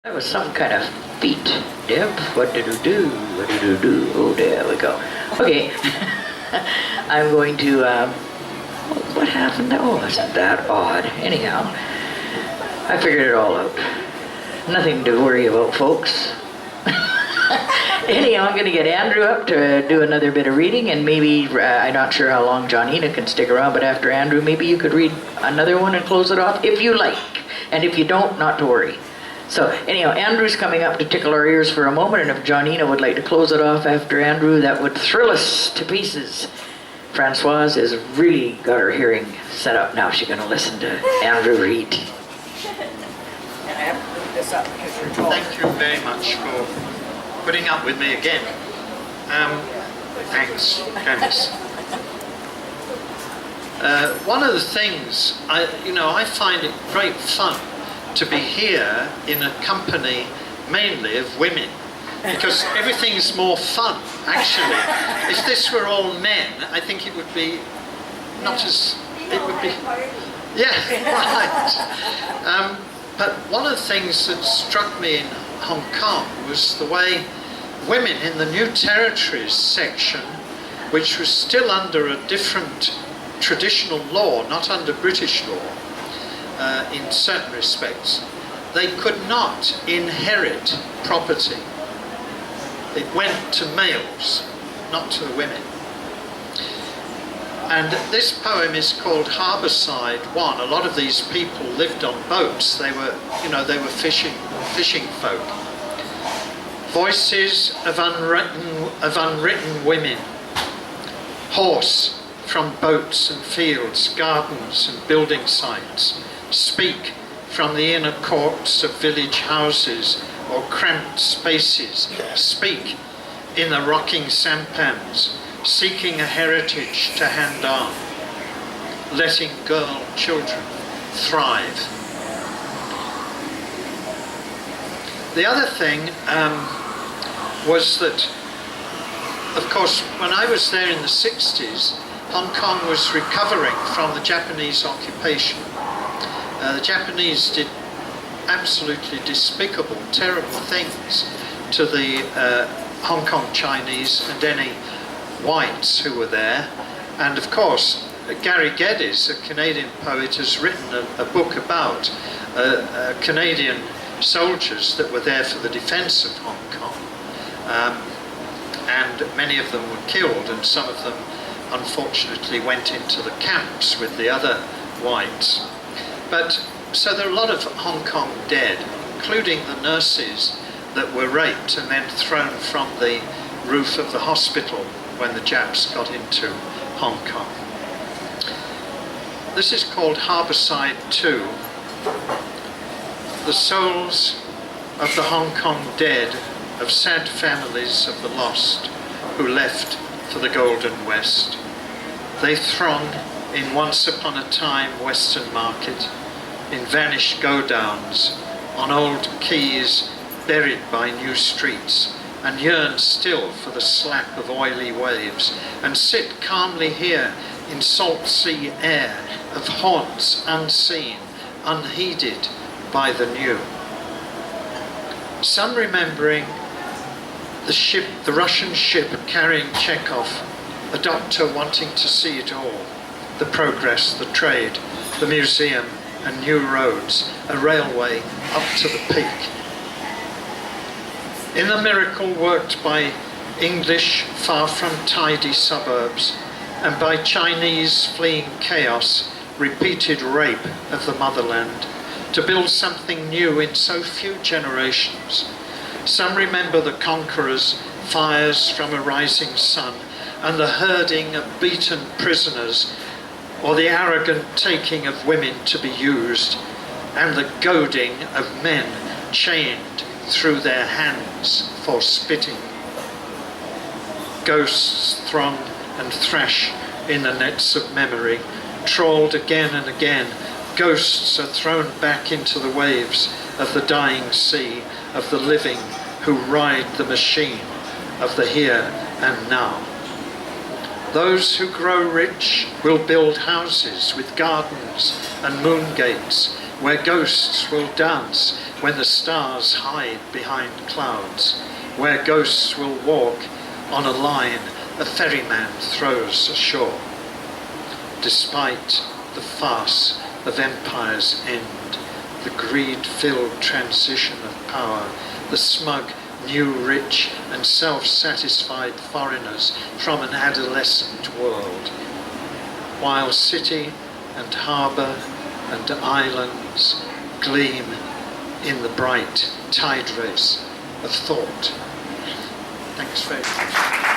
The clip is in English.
That was some kind of feat. Deb, what did you do? What did you do? Oh, there we go. Okay. I'm going to, what happened? Oh, wasn't that odd? Anyhow, I figured it all out. Nothing to worry about, folks. Anyhow, I'm going to get Andrew up to do another bit of reading, and maybe, I'm not sure how long Johnina can stick around, but after Andrew, maybe you could read another one and close it off, if you like. And if you don't, not to worry. So anyhow, Andrew's coming up to tickle our ears for a moment, and if Johnina would like to close it off after Andrew, that would thrill us to pieces. Francoise has really got her hearing set up now. She's going to listen to Andrew read. And I have to put this up because you're tall. Thank you very much for putting up with me again. Thanks, Candice. One of the things, I find it great fun to be here in a company mainly of women, because everything's more fun, actually. If this were all men, I think it would be not as, it would be, yeah, right. But one of the things that struck me in Hong Kong was the way women in the New Territories section, which was still under a different traditional law, not under British law, in certain respects, they could not inherit property. It went to males, not to the women. And this poem is called Harbourside One. A lot of these people lived on boats. They were, they were fishing folk. Voices of unwritten women. Hoarse from boats and fields, gardens and building sites. Speak from the inner courts of village houses or cramped spaces. Speak in the rocking sampans, seeking a heritage to hand on, letting girl children thrive. The other thing was that, of course, when I was there in the 60s, Hong Kong was recovering from the Japanese occupation. The Japanese did absolutely despicable, terrible things to the Hong Kong Chinese and any whites who were there. And of course, Gary Geddes, a Canadian poet, has written a book about Canadian soldiers that were there for the defense of Hong Kong. And many of them were killed, and some of them unfortunately went into the camps with the other whites. But so there are a lot of Hong Kong dead, including the nurses that were raped and then thrown from the roof of the hospital when the Japs got into Hong Kong. This is called Harbourside 2. The souls of the Hong Kong dead, of sad families of the lost who left for the Golden West. They throng in once upon a time Western market, in vanished go-downs, on old quays buried by new streets, and yearn still for the slap of oily waves, and sit calmly here in salt sea air of haunts unseen, unheeded by the new. Some remembering the Russian ship carrying Chekhov, a doctor wanting to see it all, the progress, the trade, the museum, and new roads, a railway up to the peak. In the miracle worked by English far from tidy suburbs, and by Chinese fleeing chaos, repeated rape of the motherland, to build something new in so few generations. Some remember the conquerors, fires from a rising sun, and the herding of beaten prisoners, or the arrogant taking of women to be used, and the goading of men chained through their hands for spitting. Ghosts throng and thrash in the nets of memory, trawled again and again. Ghosts are thrown back into the waves of the dying sea, of the living who ride the machine of the here and now. Those who grow rich will build houses with gardens and moon gates, where ghosts will dance when the stars hide behind clouds, where ghosts will walk on a line a ferryman throws ashore. Despite the farce of empire's end, the greed-filled transition of power, the smug new rich and self-satisfied foreigners from an adolescent world, while city and harbour and islands gleam in the bright tide race of thought. Thanks very much.